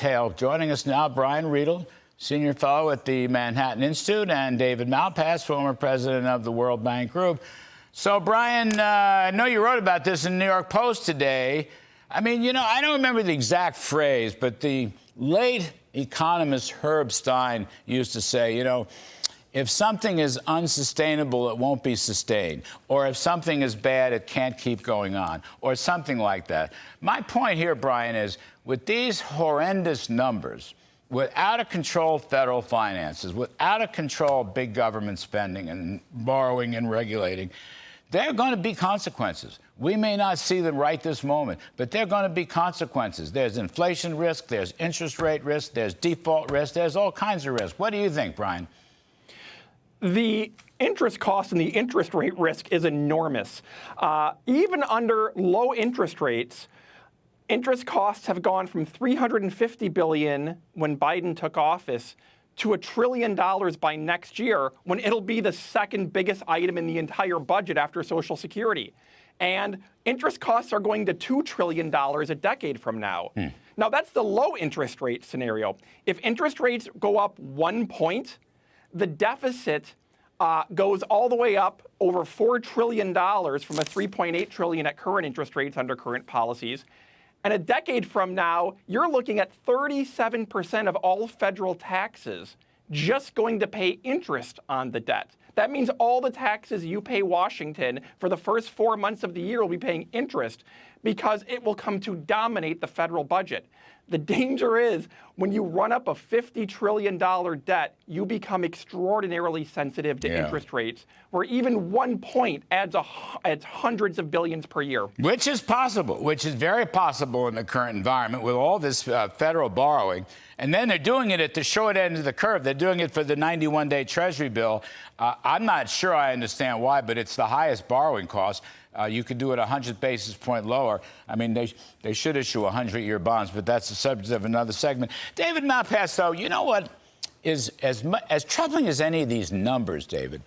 Detail. Joining us now, Brian Riedl, Senior Fellow at the Manhattan Institute, and David Malpass, former president of the World Bank Group. So, Brian, I know you wrote about this in the New York Post today. I mean, you know, I don't remember the exact phrase, but the late economist Herb Stein used to say, you know, if something is unsustainable, it won't be sustained. Or if something is bad, it can't keep going on. Or something like that. My point here, Brian, is with these horrendous numbers, with out-of-control federal finances, with out-of-control big government spending and borrowing and regulating, there are going to be consequences. We may not see them right this moment, but there are going to be consequences. There's inflation risk, there's interest rate risk, there's default risk, there's all kinds of risk. What do you think, Brian? The interest cost and the interest rate risk is enormous. Even under low interest rates, interest costs have gone from $350 billion when Biden took office to $1 trillion by next year, when it'll be the second biggest item in the entire budget after Social Security. And interest costs are going to $2 trillion a decade from now. Now, that's the low interest rate scenario. If interest rates go up 1 point, the deficit goes all the way up over $4 trillion from a $3.8 trillion at current interest rates under current policies. And a decade from now, you're looking at 37% of all federal taxes just going to pay interest on the debt. That means all the taxes you pay Washington for the first 4 months of the year will be paying interest, because it will come to dominate the federal budget. The danger is when you run up a $50 trillion debt, you become extraordinarily sensitive to interest rates, where even 1 point adds hundreds of billions per year. Which is possible, which is very possible in the current environment with all this federal borrowing. And then they're doing it at the short end of the curve. They're doing it for the 91-day Treasury bill. I'm not sure I understand why, but it's the highest borrowing cost. You could do it 100 basis point lower. I mean, they should issue 100-year bonds, but that's the subject of another segment. David Malpass, though, you know what is as troubling as any of these numbers, David?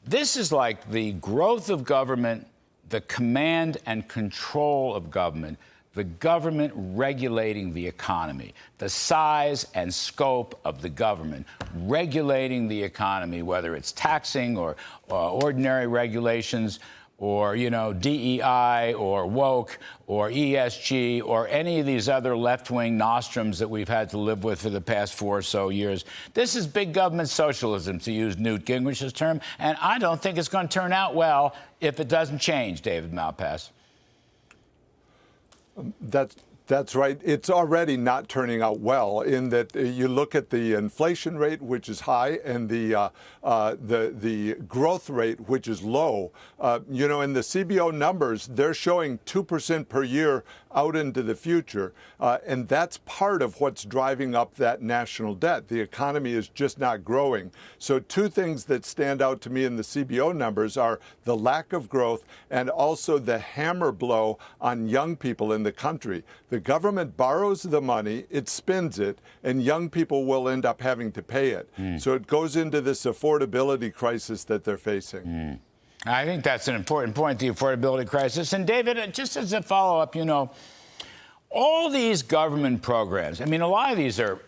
This is like the growth of government, the command and control of government, the government regulating the economy, the size and scope of the government regulating the economy, whether it's taxing or ordinary regulations, or, you know, DEI or woke or ESG or any of these other left-wing nostrums that we've had to live with for the past 4 or so years. This is big government socialism, to use Newt Gingrich's term, and I don't think it's going to turn out well if it doesn't change, David Malpass. That's right. It's already not turning out well, in that you look at the inflation rate, which is high, and the growth rate, which is low. You know, in the CBO numbers, they're showing 2% per year out into the future, and that's part of what's driving up that national debt. The economy is just not growing. So 2 things that stand out to me in the CBO numbers are the lack of growth and also the hammer blow on young people in the country. The government borrows the money, it spends it, and young people will end up having to pay it. So it goes into this affordability crisis that they're facing. I think that's an important point, the affordability crisis. And, David, just as a follow-up, you know, all these government programs, I mean, a lot of these are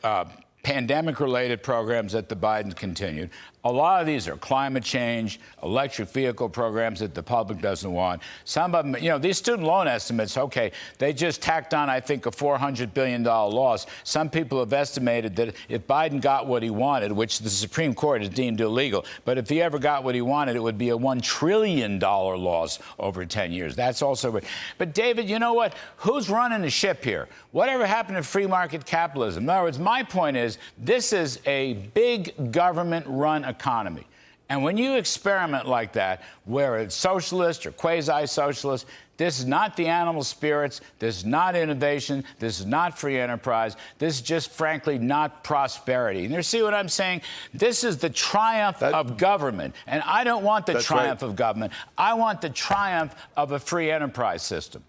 pandemic-related programs that the Biden continued. A lot of these are climate change, electric vehicle programs that the public doesn't want. Some of them, you know, these student loan estimates, okay, they just tacked on, I think, a $400 billion loss. Some people have estimated that if Biden got what he wanted, which the Supreme Court has deemed illegal, but if he ever got what he wanted, it would be a $1 trillion loss over 10 years. That's also. But, David, you know what? Who's running the ship here? Whatever happened to free market capitalism? In other words, my point is, this is a big government-run economy. And when you experiment like that, where it's socialist or quasi-socialist, this is not the animal spirits, this is not innovation, this is not free enterprise, this is just, frankly, not prosperity. And you see what I'm saying? This is the triumph of government. And I don't want the triumph of government. I want the triumph of a free enterprise system.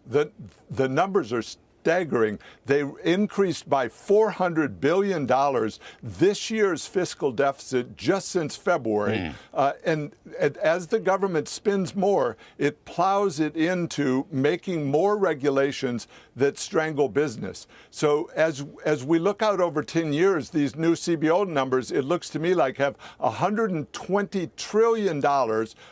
The numbers are staggering. They increased by $400 billion this year's fiscal deficit just since February. And as the government spends more, it plows it into making more regulations that strangle business. So as we look out over 10 years, these new CBO numbers, it looks to me like have $120 trillion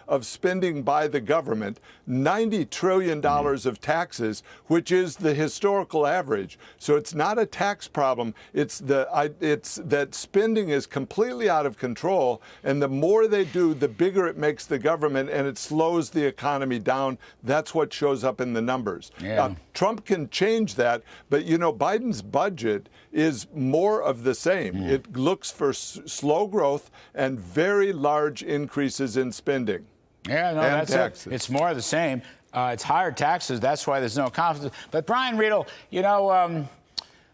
of spending by the government, $90 trillion of taxes, which is the historical average. So it's not a tax problem. It's that spending is completely out of control, and the more they do, the bigger it makes the government, and it slows the economy down. That's what shows up in the numbers. Yeah. Trump can change that, but Biden's budget is more of the same. It looks for slow growth and very large increases in spending. Yeah, no, and that's taxes. it. It's more of the same. It's higher taxes. That's why there's no confidence. But Brian Riedl,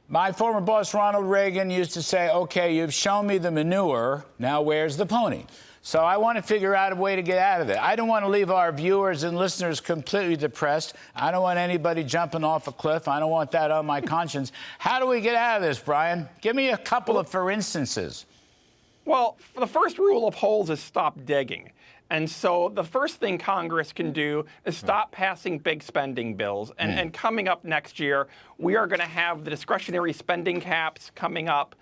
my former boss Ronald Reagan used to say, "Okay, you've shown me the manure. Now where's the pony?" So I want to figure out a way to get out of it. I don't want to leave our viewers and listeners completely depressed. I don't want anybody jumping off a cliff. I don't want that on my conscience. How do we get out of this, Brian? Give me a couple of for instances. Well, the first rule of holes is stop digging. And so the first thing Congress can do is stop passing big spending bills. And coming up next year, we are going to have the discretionary spending caps coming up.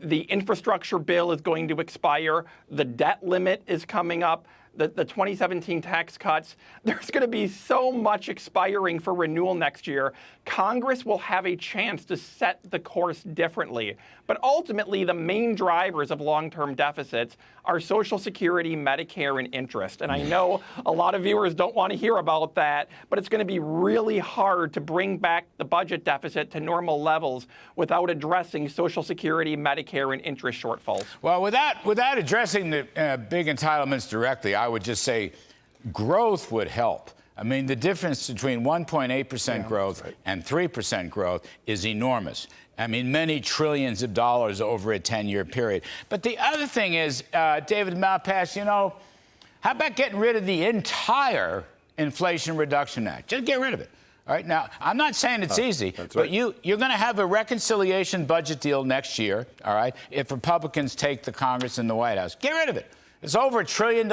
The infrastructure bill is going to expire. The debt limit is coming up. The 2017 tax cuts. There's going to be so much expiring for renewal next year. Congress will have a chance to set the course differently. But ultimately, the main drivers of long-term deficits are Social Security, Medicare, and interest. And I know a lot of viewers don't want to hear about that, but it's going to be really hard to bring back the budget deficit to normal levels without addressing Social Security, Medicare, and interest shortfalls. Well, without addressing the big entitlements directly, I would just say growth would help. I mean, the difference between 1.8% growth and 3% growth is enormous. I mean, many trillions of dollars over a 10-year period. But the other thing is, David Malpass, how about getting rid of the entire Inflation Reduction Act? Just get rid of it. All right. Now, I'm not saying it's easy, but you're going to have a reconciliation budget deal next year, all right, if Republicans take the Congress and the White House. Get rid of it. It's over $1 trillion.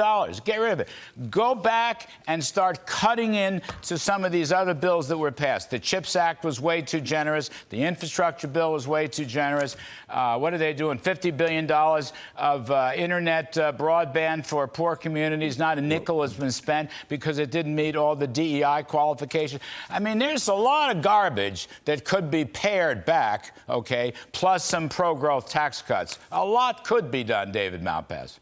Get rid of it. Go back and start cutting in to some of these other bills that were passed. The CHIPS Act was way too generous. The infrastructure bill was way too generous. What are they doing? $50 billion of internet broadband for poor communities. Not a nickel has been spent because it didn't meet all the DEI qualifications. I mean, there's a lot of garbage that could be pared back, okay, plus some pro-growth tax cuts. A lot could be done, David Malpass.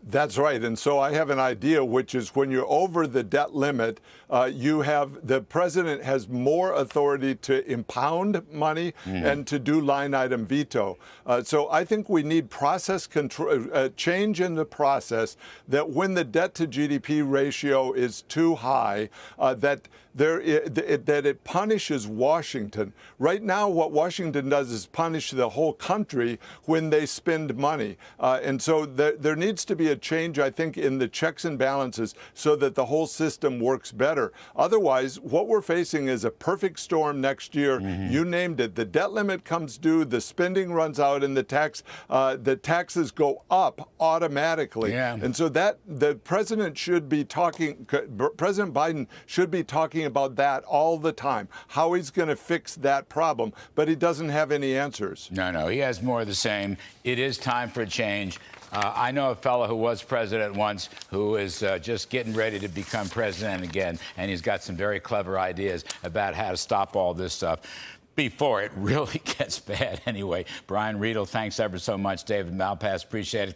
That's right. And so I have an idea, which is when you're over the debt limit, the president has more authority to impound money and to do line item veto. So I think we need process control, change in the process that when the debt to GDP ratio is too high, that it punishes Washington. Right now, what Washington does is punish the whole country when they spend money. And so there needs to be a change, I think, in the checks and balances so that the whole system works better. Otherwise, what we're facing is a perfect storm next year. You named it. The debt limit comes due, the spending runs out, and the taxes go up automatically. And so that the president should be talking, President Biden should be talking about that all the time, how he's going to fix that problem, but he doesn't have any answers. No, he has more of the same. It is time for a change. I know a fellow who was president once who is just getting ready to become president again, and he's got some very clever ideas about how to stop all this stuff before it really gets bad. Anyway, Brian Riedl, thanks ever so much. David Malpass, appreciate it.